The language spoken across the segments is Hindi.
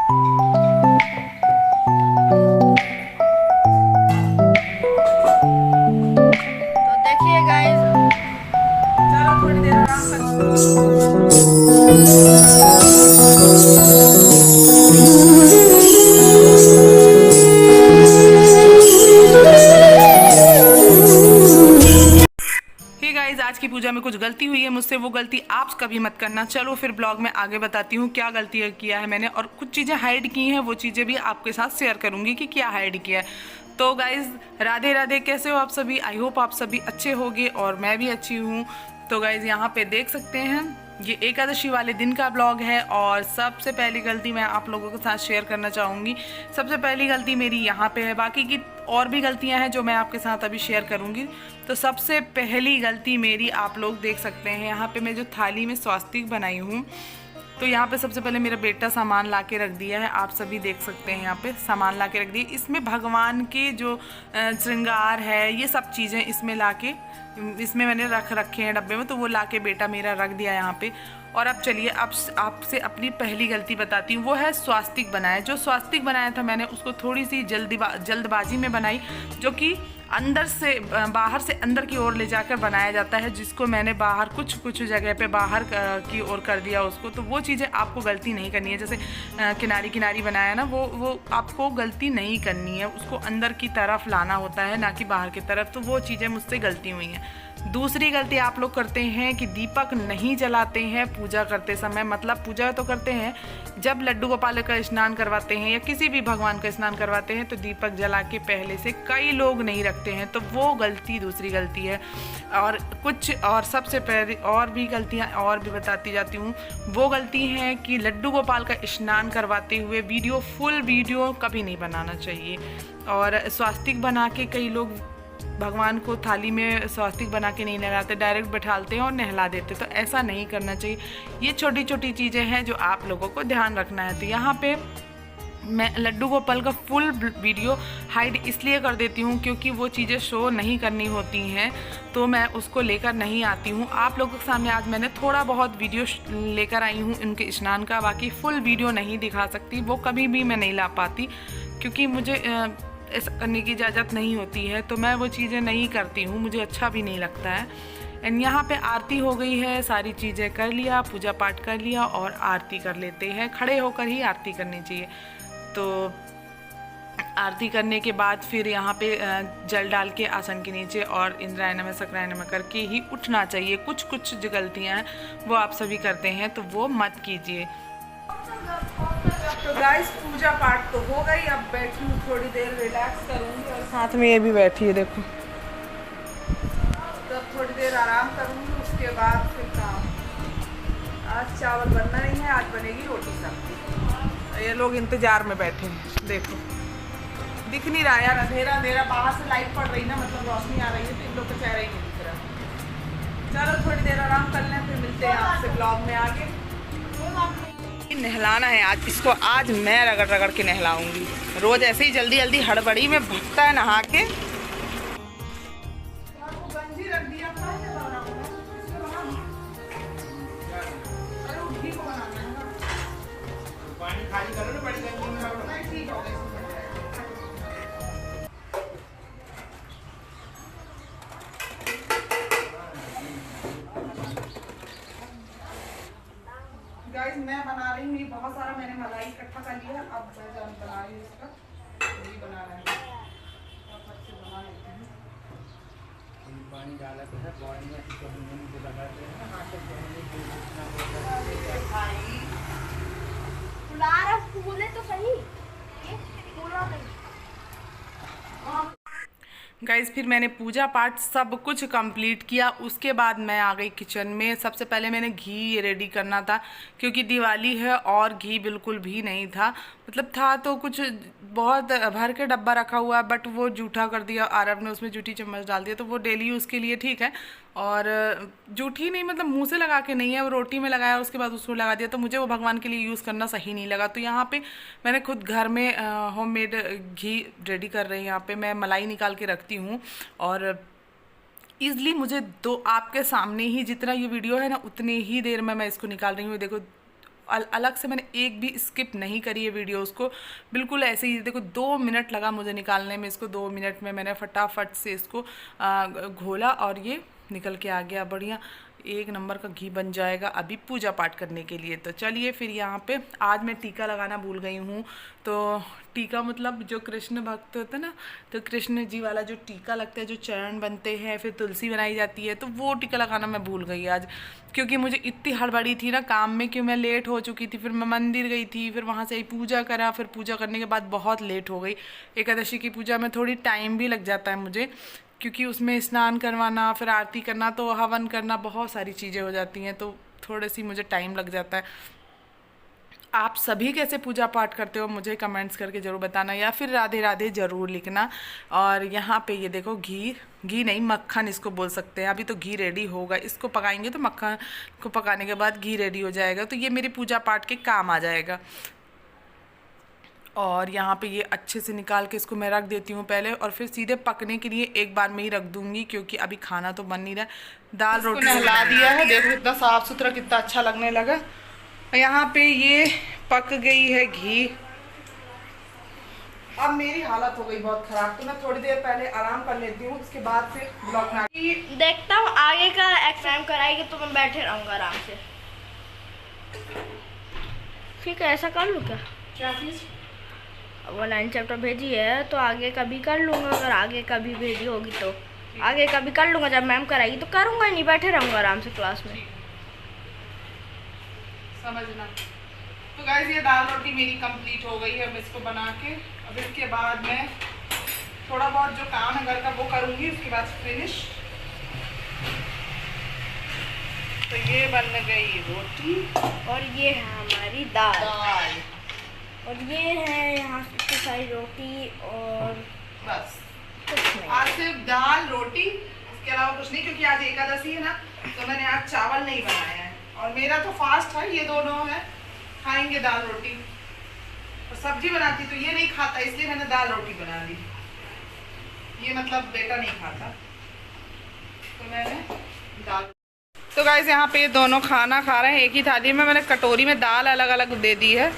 देखिए गाइस, चलो थोड़ी देर आराम हे गाइस, आज की पूजा में कुछ गलती हुई है मुझसे, वो गलती आप कभी मत करना। चलो फिर ब्लॉग में आगे बताती हूँ क्या गलती किया है मैंने, और कुछ चीज़ें हाइड की हैं, वो चीज़ें भी आपके साथ शेयर करूँगी कि क्या हाइड किया है। तो गाइस, राधे राधे, कैसे हो आप सभी? आई होप आप सभी अच्छे होंगे और मैं भी अच्छी हूँ। तो गाइस, यहाँ पे देख सकते हैं, ये एकादशी वाले दिन का ब्लॉग है। और सबसे पहली गलती मैं आप लोगों के साथ शेयर करना चाहूँगी। सबसे पहली गलती मेरी यहाँ पे है, बाकी की और भी गलतियाँ हैं जो मैं आपके साथ अभी शेयर करूँगी। तो सबसे पहली गलती मेरी, आप लोग देख सकते हैं यहाँ पे मैं जो थाली में स्वास्तिक बनाई हूँ, तो यहाँ पे सबसे पहले मेरा बेटा सामान ला के रख दिया है। आप सभी देख सकते हैं यहाँ पे सामान ला के रख दिए। इसमें भगवान के जो श्रृंगार है, ये सब चीज़ें इसमें ला के, इसमें मैंने रख रखे हैं डब्बे में, तो वो ला के बेटा मेरा रख दिया यहाँ पे। और अब चलिए, अब आपसे अपनी पहली गलती बताती हूँ, वो है स्वास्तिक बनाया। जो स्वास्तिक बनाया था मैंने, उसको थोड़ी सी जल्दबाजी में बनाई, जो कि अंदर से बाहर से अंदर की ओर ले जाकर बनाया जाता है, जिसको मैंने बाहर कुछ जगह पे बाहर की ओर कर दिया उसको। तो वो चीज़ें आपको गलती नहीं करनी है। जैसे किनारी किनारी बनाया ना, वो आपको गलती नहीं करनी है, उसको अंदर की तरफ लाना होता है, ना कि बाहर की तरफ। तो वो चीज़ें मुझसे गलती हुई हैं। दूसरी गलती आप लोग करते हैं कि दीपक नहीं जलाते हैं पूजा करते समय। मतलब पूजा तो करते हैं, जब लड्डू गोपाल का स्नान करवाते हैं या किसी भी भगवान का स्नान करवाते हैं, तो दीपक जला के पहले से कई लोग नहीं रखते हैं। तो वो गलती दूसरी गलती है। और कुछ और सबसे पहले और भी गलतियाँ और भी बताती जाती हूँ। वो गलती है कि लड्डू गोपाल का स्नान करवाते हुए फुल वीडियो कभी नहीं बनाना चाहिए। और स्वास्तिक बना के कई लोग भगवान को थाली में स्वास्तिक बना के नहीं नहलाते, डायरेक्ट बैठालते हैं और नहला देते। तो ऐसा नहीं करना चाहिए। ये छोटी छोटी चीज़ें हैं जो आप लोगों को ध्यान रखना है। तो यहाँ पे मैं लड्डू गोपाल का फुल वीडियो हाइड इसलिए कर देती हूँ क्योंकि वो चीज़ें शो नहीं करनी होती हैं, तो मैं उसको लेकर नहीं आती हूँ। आप लोगों के सामने आज मैंने थोड़ा बहुत वीडियो लेकर आई हूँ इनके स्नान का, बाकी फुल वीडियो नहीं दिखा सकती, वो कभी भी मैं नहीं ला पाती, क्योंकि मुझे ऐसा करने की इजाज़त नहीं होती है। तो मैं वो चीज़ें नहीं करती हूँ, मुझे अच्छा भी नहीं लगता है। एंड यहाँ पे आरती हो गई है, सारी चीज़ें कर लिया, पूजा पाठ कर लिया, और आरती कर लेते हैं। खड़े होकर ही आरती करनी चाहिए। तो आरती करने के बाद फिर यहाँ पे जल डाल के आसन के नीचे और इंद्राय नमः सक्राय नमः करके ही उठना चाहिए। कुछ जो गलतियाँ हैं वो आप सभी करते हैं, तो वो मत कीजिए। तो गाइस, पूजा पाठ तो हो गई, अब बैठी हूँ थोड़ी देर रिलैक्स करूँगी, और साथ में ये भी बैठी है देखो। तो अब थोड़ी देर आराम करूँगी, उसके बाद फिर काम। आज चावल बनना नहीं है, आज बनेगी रोटी सब्जी। ये लोग इंतजार में बैठे हैं, देखो दिख नहीं रहा यार, अंधेरा अंधेरा, बाहर से लाइट पड़ रही ना, मतलब रोशनी आ रही है, तो इन लोग का चेहरा ही नहीं दिख रहा। चलो थोड़ी देर आराम कर लें, फिर मिलते हैं आपसे ब्लॉग में आगे। नहलाना है आज इसको, आज मैं रगड़ रगड़ के नहलाऊंगी। रोज ऐसे ही जल्दी जल्दी हड़बड़ी में भगता है नहा के। गाइस, मैं बना रही हूँ, ये बहुत सारा मैंने मलाई इकट्ठा कर लिया। अब मैं बना रही हूँ इसका, यही बना रहे हैं, बना लेते हैं। पानी डाला तो है बॉडी में, इसको हम लगाते हैं ना, हाथ भाई फूले तो सही, फूला नहीं। गाइज, फिर मैंने पूजा पाठ सब कुछ कंप्लीट किया। उसके बाद मैं आ गई किचन में। सबसे पहले मैंने घी रेडी करना था, क्योंकि दिवाली है और घी बिल्कुल भी नहीं था। मतलब था तो कुछ बहुत भर के डब्बा रखा हुआ, बट वो जूठा कर दिया आरब ने, उसमें जूठी चम्मच डाल दिया। तो वो डेली यूज़ के लिए ठीक है, और जूठी नहीं मतलब मुंह से लगा के नहीं है, वो रोटी में लगाया, उसके बाद उसको लगा दिया। तो मुझे वो भगवान के लिए यूज़ करना सही नहीं लगा। तो यहाँ पे मैंने खुद घर में होममेड घी रेडी कर रही हूँ। यहाँ पे मैं मलाई निकाल के रखती हूँ, और ईज़िली मुझे आपके सामने ही जितना ये वीडियो है ना, उतने ही देर में मैं इसको निकाल रही हूँ। देखो अलग से मैंने एक भी स्किप नहीं करी है वीडियोस को, बिल्कुल ऐसे ही। देखो 2 मिनट लगा मुझे निकालने में इसको, 2 मिनट में मैंने फटाफट से इसको घोला और ये निकल के आ गया बढ़िया। एक नंबर का घी बन जाएगा अभी पूजा पाठ करने के लिए। तो चलिए फिर यहाँ पे आज मैं टीका लगाना भूल गई हूँ। तो टीका मतलब जो कृष्ण भक्त होते हैं ना, तो कृष्ण जी वाला जो टीका लगता है, जो चरण बनते हैं, फिर तुलसी बनाई जाती है, तो वो टीका लगाना मैं भूल गई आज, क्योंकि मुझे इतनी हड़बड़ी थी ना काम में कि मैं लेट हो चुकी थी। फिर मैं मंदिर गई थी, फिर वहाँ से ही पूजा करा, फिर पूजा करने के बाद बहुत लेट हो गई। एकादशी की पूजा में थोड़ी टाइम भी लग जाता है मुझे, क्योंकि उसमें स्नान करवाना, फिर आरती करना, तो हवन करना, बहुत सारी चीज़ें हो जाती हैं, तो थोड़ी सी मुझे टाइम लग जाता है। आप सभी कैसे पूजा पाठ करते हो मुझे कमेंट्स करके ज़रूर बताना, या फिर राधे राधे ज़रूर लिखना। और यहाँ पे ये देखो घी नहीं, मक्खन इसको बोल सकते हैं। अभी तो घी रेडी होगा, इसको पकाएंगे तो मक्खन को पकाने के बाद घी रेडी हो जाएगा, तो ये मेरी पूजा पाठ के काम आ जाएगा। और यहाँ पे ये अच्छे से निकाल के इसको मैं रख देती हूँ पहले, और फिर सीधे पकने के लिए एक बार में ही रख दूँगी, क्योंकि अभी खाना तो बन नहीं रहा। दाल रोटी नहला दिया है, देखो कितना साफ़ सुथरा, कितना अच्छा लगने लगा। यहाँ पे ये पक गई है घी। अब मेरी हालत हो गई बहुत ख़राब, तो मैं थोड़ी देर पहले आराम कर लेती हूँ, उसके बाद फिर ब्लॉग में देखता हूँ आगे का एग्जाम कराएगी तो मैं बैठे रहूँगा आराम से। ठीक है, ऐसा कर लूँ क्या चीज़? वो 9 चैप्टर भेजी है तो आगे का भी कर लूँगा, अगर आगे का भी भेजी होगी तो आगे का भी कर लूँगा। जब मैम कराएगी तो करूँगा ही नहीं, बैठे रहूँगा आराम से क्लास में, समझना। तो गाइस ये दाल रोटी मेरी कंप्लीट हो गई है। अब इसको बना के, अब इसके बाद मैं थोड़ा बहुत जो काम है घर का वो करूँगी, उसके बाद फिनिश। तो ये बन गई रोटी और ये है हमारी दाल। और ये है यहाँ से सारी रोटी, और बस कुछ नहीं। आज सिर्फ दाल रोटी, इसके अलावा कुछ नहीं, क्योंकि आज एकादशी है ना, तो मैंने आज चावल नहीं बनाया है। और मेरा तो फास्ट है, ये दोनों है खाएंगे दाल रोटी। और सब्जी बनाती तो ये नहीं खाता, इसलिए मैंने दाल रोटी बना ली। ये मतलब बेटा नहीं खाता, तो मैंने दाल। तो गाइस यहाँ पे ये दोनों खाना खा रहे हैं एक ही थाली में। मैंने कटोरी में दाल अलग अलग दे दी है।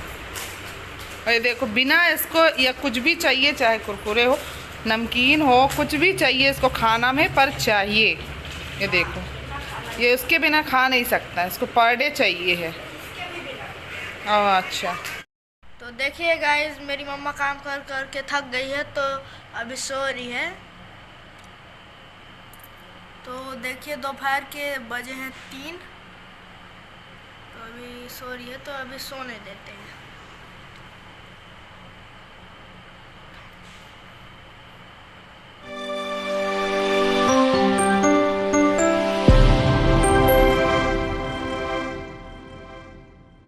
और ये देखो, बिना इसको या कुछ भी चाहिए, चाहे कुरकुरे हो, नमकीन हो, कुछ भी चाहिए इसको खाना में, पर चाहिए। ये देखो, ये उसके बिना खा नहीं सकता, इसको पर डे चाहिए है। अच्छा, तो देखिए गाइस, मेरी मम्मा काम कर कर के थक गई है, तो अभी सो रही है। तो देखिए दोपहर के बजे हैं 3, तो अभी सो रही है, तो अभी सोने देते हैं।